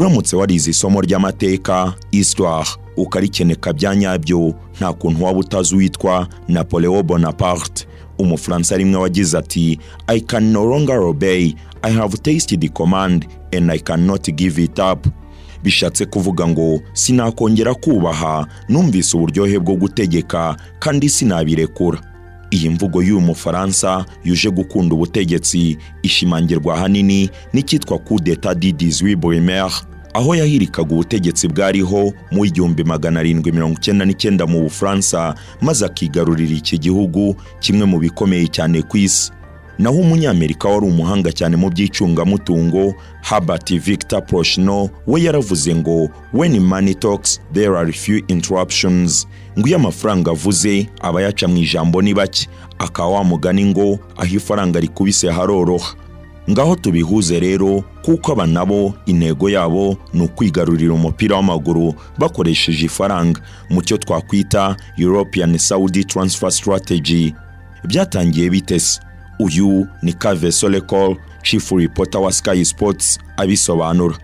uramutse warize isomo ry'amateka histoire ukarikeneka byanyabyo nta kuntu waba utazi witwa Napoleon Bonaparte. Umufaransa rimwe wagize ati I can no longer obey, I have tasted the command and I cannot give it up. Bishatse kuvuga ngo sinakongera kubaha, numvise uburyohe bwo gutegeka kandi sinabirekura. Iyi mvugo y'uyu Mufaransa yuje gukunda ubutegetsi ishimangirwa hanini n'icyitwa coup d'état du 18 Brumaire, aho yahirikaga ubutegetsi bwariho mu 1799 mu Bufaransa maze akigarurira iki gihugu kimwe mu bikomeye cyane ku isi. Naho umunyamerika wari umuhanga cyane mu by'icungamutungo Herbert Victor Prochnow we yaravuze ngo when money talks there are few interruptions, ngo iyo amafaranga avuze abayaca mu ijambo ni bake, akawa mugani ngo aho ifaranga rikubise haroroha. Ngaho tubihuze rero kuko aba nabo intego yabo ni ukwigarurira umupira w'amaguru bakoresheje ifaranga mu cyo twakwita European Saudi Transfer Strategy. Byatangiye bitese. Uyu ni Kave Solekol, chief reporter wa Sky Sports, abisobanura.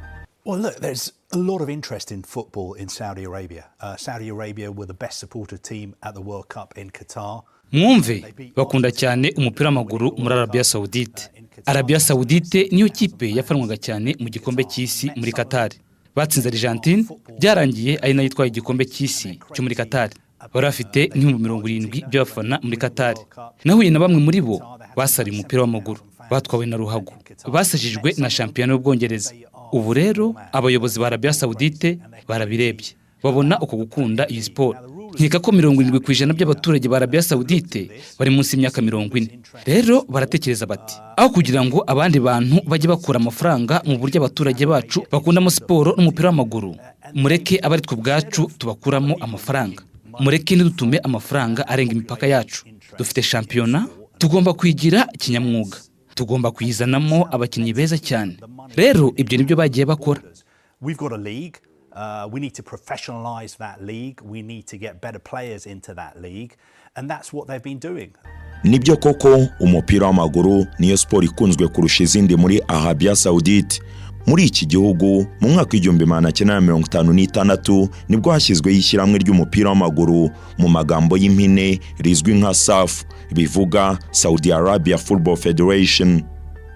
Well, look, there's a lot of interest in football in Saudi Arabia. Saudi Arabia were the best supported team at the World Cup in Qatar. Mwumve bakunda cyane umupira w'amaguru muri Arabie Saudite. Arabie Saudite niyo kipe yafanwaga cyane mu gikombe cy'isi muri Qatar. Batsinze Argentine, byarangiye ari nayo yitwaye igikombe cy'isi cyo muri Qatar. Barafite nk'ibihumbi 70 by'abafana muri Qatar. Nahuye na bamwe muri bo basari umupira w'amaguru, batwawe na ruhago, basajijwe na shampiyona y'Ubwongereza. Ubu rero abayobozi ba Arabie Saudite barabirebye, babona uko gukunda iyi sport. Nkeka ko 70% by'abaturage ba Arabie Saudite bari munsi y'imyaka 40. Rero baratekereza bati aho kugira ngo abandi bantu bajye bakura amafaranga mu buryo abaturage bacu bakundamo siporo n'umupira w'amaguru, mureke abari twe bwacu tubakuramo amafaranga. Mureke nidutume amafaranga arenga imipaka yacu. Dufite shampiyona, tugomba kwigira kinyamwuga, tugomba kuyizanamo abakinnyi beza cyane. Rero ibyo nibyo bagiye bakora. We've got a league. We need to professionalize that league. We need to get better players into that league, and that's what they've been doing. Nibyo koko umupira w'amaguru niyo sport ikunzwe kurusha izindi muri Arabie Saudite. Muri iki gihugu mu mwaka w'1956 nibwo hashyizwe y'ishyirahamwe ry'umupira w'amaguru mu magambo y'impine rizwi nka SAF, bivuga Saudi Arabia Football Federation.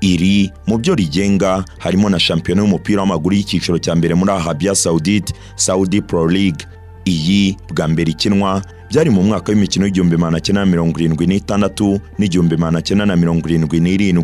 Iri mu byo rigenga harimo na shampiyona y'umupira w'amaguru y'icyiciro cya mbere muri Arabie Saudite, Saudi Pro League. Iyi bwa mbere ikinwa byari mu mwaka w'imikino w'1976 n'1977.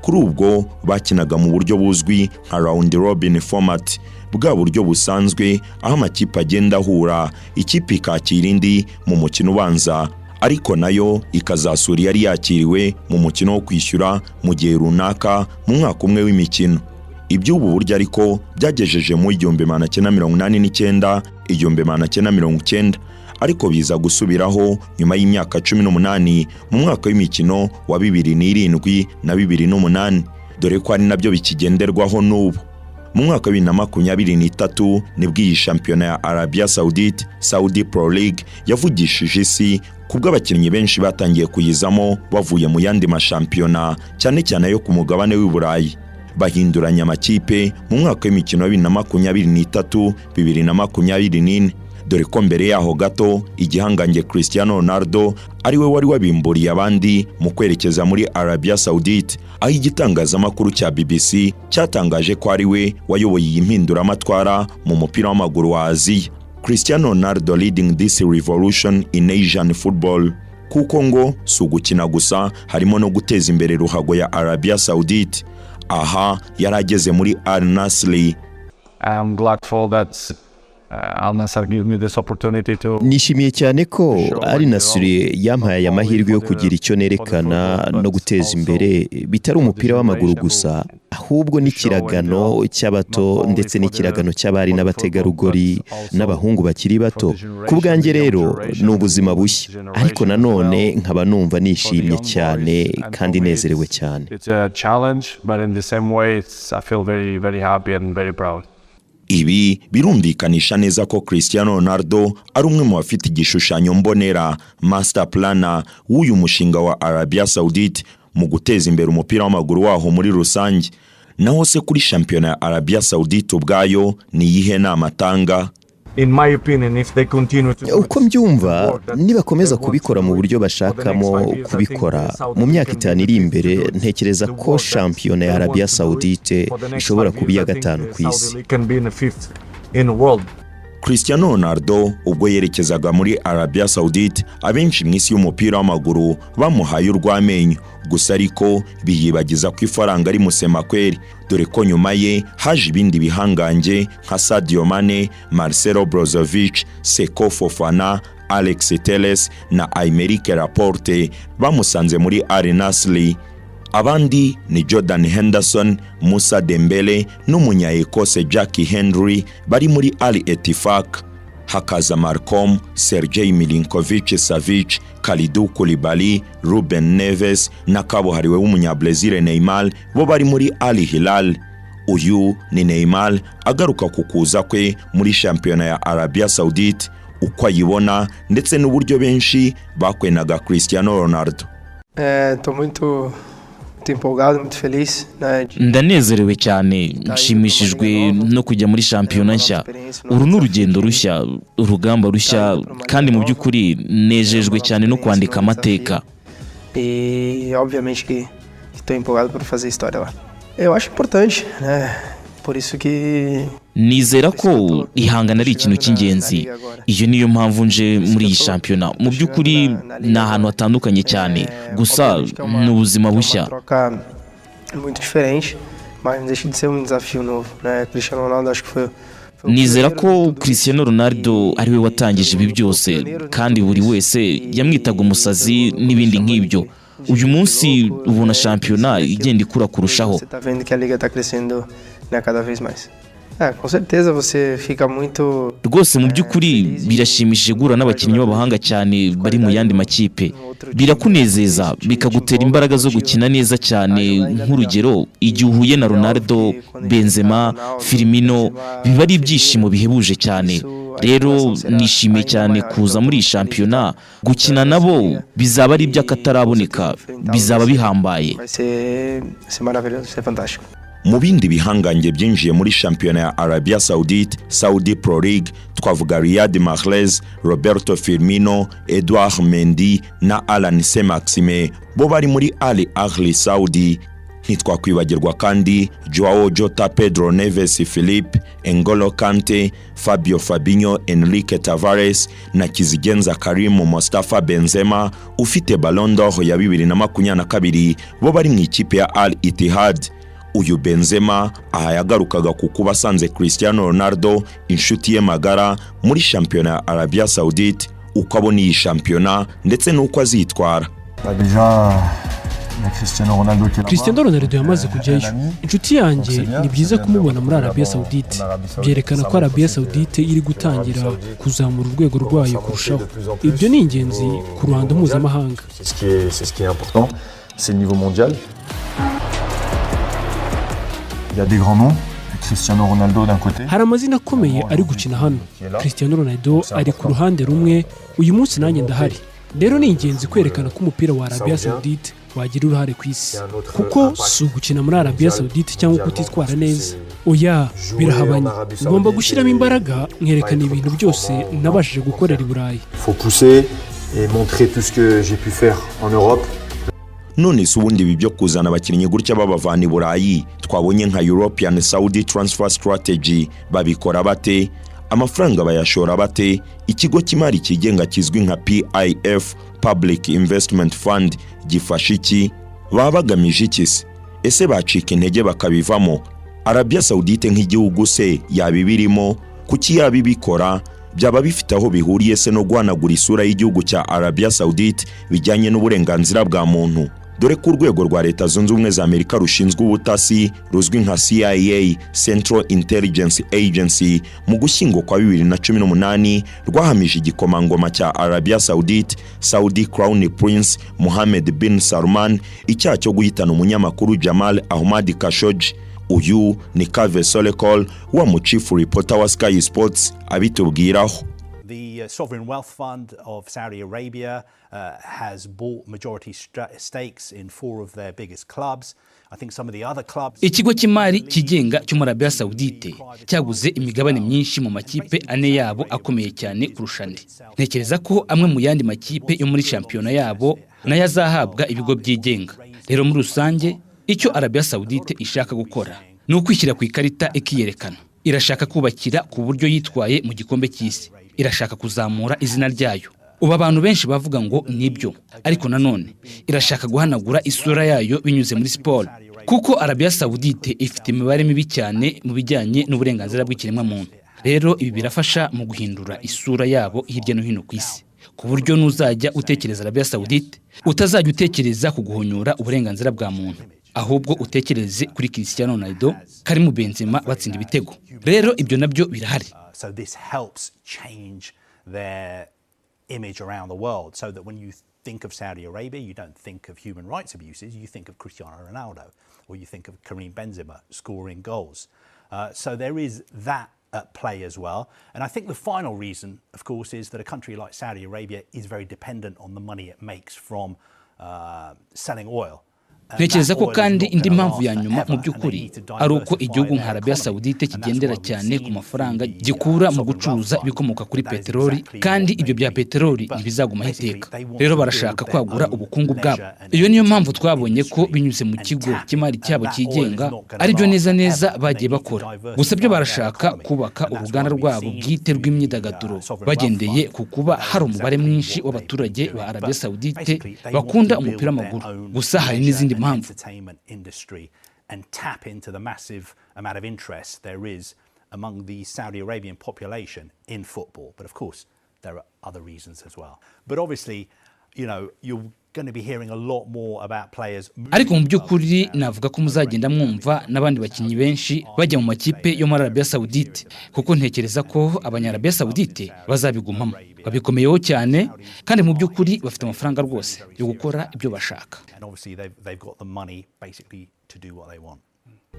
Kuri ubwo bakinaga mu buryo buzwi nka round robin format, bwa buryo busanzwe aho amakipe agenda ahura, ikipe ikakira indi mu mukino ubanza, ariko nayo ikazasura yari yakiriwe mu mukino wo kwishyura mu gihe runaka mu mwaka umwe w'imikino. Iby'ubu buryo ariko byagejeje mu 1989 1990, ariko biza gusubiraho nyuma y'imyaka 18 mu mwaka w'imikino wa 2007 na 2008, dore ko ari nabyo bikigenderwaho n'ubu. Mu mwaka wa 2023 nibwo iyi shampiyona ya Arabie Saudite, Saudi Pro League, yavugishije isi kubwo abakinnyi benshi batangiye kuyizamo bavuye mu yandi mashampiyona cyane cyane yo ku mugabane w'i Burayi. Bahinduranya amakipe mu mwaka w'imikino wa 2023 2024, dore ko mbere yaho gato igihangange CHRISTIANO Ronaldo ari we wari wabimburiye abandi mu kwerekeza muri Arabie Saudite, aho igitangazamakuru cya BBC cyatangaje ko ari we wayoboye iyi mpinduramatwara mu mupira w'amaguru wa Aziya. CHRISTIANO Ronaldo leading this revolution in Asian football, kuko ngo si ugukina gusa, harimo no guteza imbere ruhago ya Arabie Saudite. Aha yarageze muri Al Nassr. I'm grateful that Al Nassr gave me this opportunity to. Nishimiye cyane ko Al Nassr yampaye amahirwe yo kugira icyo nerekana no guteza imbere bitari umupira w'amaguru gusa, ahubwo n'ikiragano cy'abato ndetse n'ikiragano cy'abari n'abategarugori n'abahungu bakiri bato. Ku bwanjye rero ni ubuzima bushya, ariko nanone nkaba numva nishimye cyane kandi nezerewe cyane. It's a challenge, but in the same way I feel very, very happy and very proud. Ibi birumvikanisha neza ko Cristiano Ronaldo ari umwe mu bafite igishushanyo mbonera, master planner w'uyu mushinga wa Arabie Saudite mu guteza imbere umupira w'amaguru waho muri rusange. naho se kuri shampiyona ya Arabia Saudite ubwayo ni iyihe nama atanga? In my opinion, if they continue to uko mbyumva nibakomeza kubikora mu buryo bashakamo kubikora mu myaka 5 iri imbere, ntekereza ko shampiyona ya Arabia Saudite ishobora kuba iya 5 ku isi. Cristiano Ronaldo ubwo yerekezaga muri Arabia Saudite, abenshi mu isi y'umupira w'amaguru bamuhaye urw'amenyo, gusa ariko biyibagiza ko ifaranga ari MUSEMAKWERI, dore ko nyuma ye haje ibindi bihangange nka Sadio Mane, Marcelo Brozovic, Seko Fofana, Alex Telles na Aymeric Laporte bamusanze muri Al Nassr. Abandi ni Jordan Henderson, Musa Dembele n'umunya-Ekose Jackie Henry bari muri Al Ettifaq. Hakaza Malcolm, Sergej Milinkovic-Savic, Kalidou Koulibaly, Ruben Neves na kabuhariwe w'umunya-Brazil Neymar bo bari muri Al Hilal. Uyu ni Neymar agaruka kukuza kwe muri shampiyona ya Arabia Saudite, uko ayibona ndetse n'uburyo benshi bakwenaga Cristiano Ronaldo. Tô muito empolgado, muito feliz. Ndanezerewe cyane, nshimishijwe no kujya muri shampiyona nshya. Uru n'urugendo rushya, urugamba rushya, kandi mu by'ukuri nejejwe cyane no kwandika amateka. Obviamente que estou empolgado por fazer história lá. Eu acho importante, né? Por isso que nizera ko ihangana ari ikintu cy'ingenzi. Iyo niyo mpamvu nje muri iyi shampiyona. Mu by'ukuri ni ahantu hatandukanye cyane, gusa ni ubuzima bushya. Muito diferente, mas não deixa de ser desafio novo, né? Cristiano Ronaldo acho que foi nizera ko Cristiano Ronaldo ari we watangije ibi byose, kandi buri wese yamwitaga umusazi n'ibindi nk'ibyo. Uyu munsi ubona shampiyona igenda ikura kurushaho. Você tá vendo que a liga tá crescendo, né, cada vez mais. Com certeza você fica muito. Rwose mu by'ukuri birashimishije guhura n'abakinnyi b'abahanga cyane bari mu yandi makipe. Birakunezeza, bikagutera imbaraga zo gukina neza cyane, nk'urugero igihe uhuye na Ronaldo, Benzema, Firmino, biba ari ibyishimo bihebuje cyane. Rero nishimiye cyane kuza muri shampiyona, gukina nabo bizaba ari iby'akataraboneka, bizaba bihambaye. Mu bindi bihangange byinjiye muri shampiyona ya Arabia Saudite, Saudi Pro League, twavuga Riyad Mahrez, Roberto Firmino, Edouard Mendy na Alan Saint-Maximin bo bari muri Al Ahly Saudi. Ntitwakwibagirwa kandi Joao Jota, Pedro Neves, Philippe, N'Golo Kante, Fabio Fabinho, Enrique Tavares na Kizigenza Karim Mustafa Benzema ufite Ballon d'Or ya 2022 bo bari mu ikipe ya Al Ittihad. Uyu Benzema aha yagarukaga kukuba asanze Cristiano Ronaldo inshuti ye magara muri shampiyona ya Arabia Saudite, uko abona iyi shampiyona ndetse n'uko azitwara. Cristiano Ronaldo yamaze kujyayo. Inshuti yanjye ni byiza kumubona muri Arabia Saudite. Byerekana ko Arabia Saudite iri gutangira kuzamura urwego rwayo kurushaho. Ibyo ni ingenzi ku ruhando mpuzamahanga. C'est le niveau mondial. Il y a des grands noms, Cristiano Ronaldo d'un côté. Hari amazina akomeye ari gukina hano. Cristiano Ronaldo ari ku ruhande rumwe, uyu munsi nanjye ndahari. Rero ni ingenzi kwerekana ko umupira wa Arabia Saudite wagira uruhare ku isi, kuko si ugukina muri Arabia Saudite cyangwa kutitwara neza. Oya, birahabanye. Ngomba gushyiramo imbaraga nkerekana ibintu byose nabashije gukorera i Burayi. Faut pousser et montrer tout ce que j'ai pu faire en Europe. None se ubundi ibi byo kuzana abakinnyi gutya babavana i Burayi twabonye nka European Saudi Transfer Strategy babikora bate? Amafaranga bayashora bate? Ikigo kimari kigenga kizwi nka PIF, Public Investment Fund, gifasha iki? Babagamije iki se? Ese bacika intege bakabivamo? Arabia Saudite nk'igihugu se yabibirimo? Kuki yabibikora? Byaba bifite aho bihuriye se no guhanagura isura y'igihugu cya Arabia Saudite bijyanye n'uburenganzira bwa muntu? Dore ku rwego rwa Leta Zunze Ubumwe za Amerika rushinzwe ubutasi ruzwi nka CIA, Central Intelligence Agency, mu Gushyingo kwa 2018 rwahamije igikomangoma cya Arabia Saudite, Saudi Crown Prince Mohammed bin Salman, icyaha cyo guhitana umunyamakuru Jamal Ahmad Khashoggi. Uyu ni Kave Solekol wa mu chief reporter wa Sky Sports abitubwiraho. The sovereign wealth fund of Saudi Arabia has bought majority stakes in 4 of their biggest clubs. I think some of the other clubs. Ikigo cy'imari kigenga cyo muri Arabia Saudite cyaguze imigabane myinshi mu makipe ane yabo akomeye cyane kurusha andi. Ntekereza ko amwe mu yandi makipe yo muri shampiyona yabo nayo azahabwa ibigo byigenga. Rero muri rusange icyo Arabia Saudite ishaka gukora ni ukwishyira ku ikarita ikiyerekana. Irashaka kubakira ku buryo yitwaye mu gikombe cy'isi. Irashaka kuzamura izina ryayo. Ubu abantu benshi bavuga ngo nibyo, ariko nanone irashaka guhanagura isura yayo binyuze muri siporo, kuko Arabia Saudite ifite imibare mibi cyane mu bijyanye n'uburenganzira bw'ikiremwa muntu. Rero ibi birafasha mu guhindura isura yabo hirya no hino ku isi, ku buryo nuzajya utekereza Arabia Saudite utazajya utekereza ku guhonyora uburenganzira bwa muntu, ahubwo utekereze kuri Cristiano Ronaldo, Karim Benzema batsinda ibitego. Rero ibyo nabyo birahari. So this helps change their image around the world, so that when you think of Saudi Arabia, you don't think of human rights abuses, you think of Cristiano Ronaldo, or you think of Karim Benzema scoring goals. So there is that at play as well. And I think the final reason, of course, is that a country like Saudi Arabia is very dependent on the money it makes from selling oil. Ntekereza ko kandi indi mpamvu ya nyuma mu by'ukuri ari uko igihugu nka Arabia Saudite kigendera cyane ku mafaranga gikura mu gucuruza ibikomoka kuri peteroli, kandi ibyo bya peteroli ntibizaguma iteka. Rero barashaka kwagura ubukungu bwabo. Iyo niyo mpamvu twabonye ko binyuze mu kigo cy'imari cyabo kigenga ari byo neza bagiye bakora. Gusa byo barashaka kubaka uruganda rwabo bwite rw'imyidagaduro bagendeye ku kuba hari umubare mwinshi w'abaturage ba Arabia Saudite bakunda umupira w'amaguru. Gusa hari n'izindi entertainment industry and tap into the massive amount of interest there is among the Saudi Arabian population in football. But of course, there are other reasons as well. But obviously, you know, you're going to be hearing a lot more about players. Ariko mu by'ukuri navuga ko muzagenda mwumva n'abandi bakinnyi benshi bajya mu makipe yo muri Arabia Saudite, kuko ntekereza ko abanya-Arabia Saudite bazabigumamo. Babikomeyeho cyane, kandi mu by'ukuri bafite amafaranga rwose yo gukora ibyo bashaka.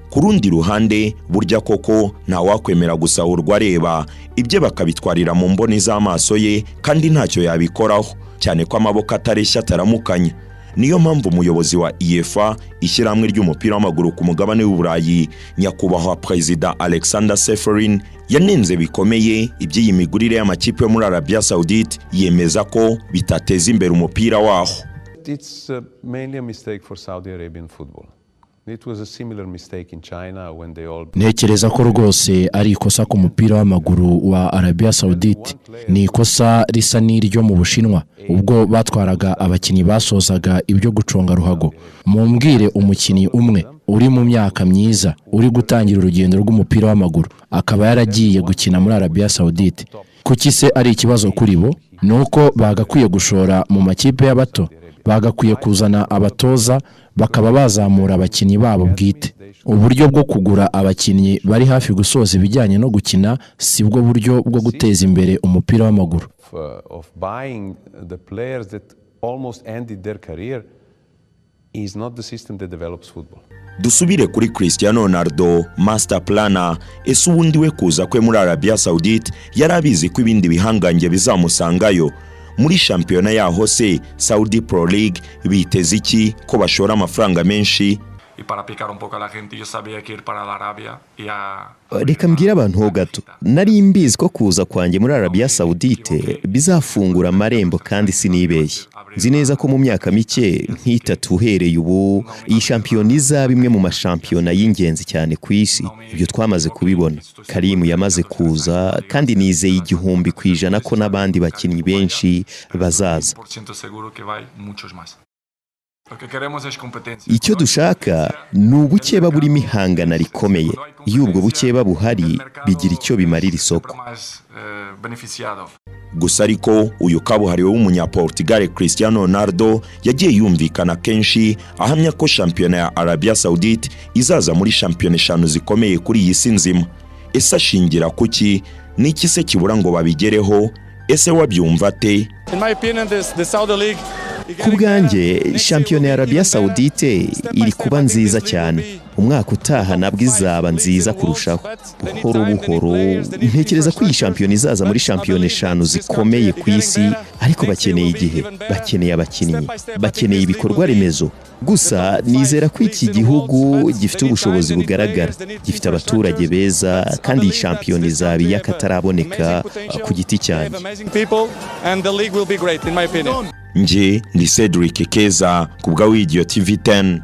Ku rundi ruhande burya koko nta wakwemera gusahurwa areba ibyo bakabitwarira mu mboni z'amaso ye, kandi ntacyo yabikoraho, cyane ko amaboko atareshya ataramukanya. Niyo mpamvu umuyobozi wa UEFA, ishyirahamwe ry'umupira w'amaguru ku mugabane w'Uburayi, nyakubahwa Perezida Alexander Seferin, yanenze bikomeye iby'iyi migurire y'amakipe yo muri Arabia Saudite, yemeza ko bitateza imbere umupira waho. It's mainly a mistake for Saudi Arabian football. It was a similar mistake in China when they all. Ntekereza ko rwose ari ikosa ku mupira w'amaguru wa Arabia Saudite. Ni ikosa risa n'iryo mu Bushinwa ubwo batwaraga abakinnyi basozaga ibyo guconga ruhago. Mumbwire umukinnyi umwe uri mu myaka myiza uri gutangira urugendo rw'umupira w'amaguru akaba yaragiye gukina muri Arabia Saudite. Kuki se ari ikibazo kuri bo? Nuko bagakwiye gushora mu makipe y'abato, bagakwiye kuzana abatoza bakaba bazamura abakinnyi babo bwite. Uburyo bwo kugura abakinnyi bari hafi gusoza ibijyanye no gukina sibwo buryo bwo guteza imbere umupira w'amaguru. Of buying the players that almost ended their career is not the system that develops football. Dusubire kuri Cristiano Ronaldo, master planner. Ese ubundi we kuza kwe muri Arabia Saudite yarabizi ko ibindi bihangange bizamusangayo muri shampiyona yaho se Saudi Pro League? Biteze iki ko bashora amafaranga menshi? Reka mbwira abantu ho gato, nari mbizi ko kuza kwanjye muri Arabia Saudite bizafungura amarembo, kandi sinibeshye. Nzi neza ko mu myaka mike nk'itatu uhereye ubu iyi shampiyona izaba imwe mu mashampiyona y'ingenzi cyane ku isi. Ibyo twamaze kubibona. Karim yamaze kuza, kandi nizeye 100% ko n'abandi bakinnyi benshi bazaza. Icyo dushaka ni ubukeba burimo ihangana rikomeye. Iyo ubwo bukeba buhari bigira icyo bimarira isoko. Gusa ariko uyu kabuhariwe w'umunyaportugal Cristiano Ronaldo yagiye yumvikana kenshi ahamya ko shampiyona ya Arabia Saudite izaza muri shampiyona 5 zikomeye kuri iyi si nzima. Ese ashingira kuki? Niki se kibura ngo babigereho? Ese wabyumva te? In my opinion, the Saudi League ku bwanjye shampiyona ya Arabie Saudite iri kuba nziza cyane. Umwaka utaha nabwo izaba nziza kurushaho. Buhoro buhoro ntekereza ko iyi shampiyona izaza muri shampiyona 5 zikomeye ku isi, ariko bakeneye igihe, bakeneye abakinnyi, bakeneye ibikorwa remezo. Gusa nizera ko iki gihugu gifite ubushobozi bugaragara, gifite abaturage beza, kandi iyi shampiyona izaba iy'akataraboneka ku giti cyanjye. Nje ndi Cedric Keza ku bwa Video TV 10.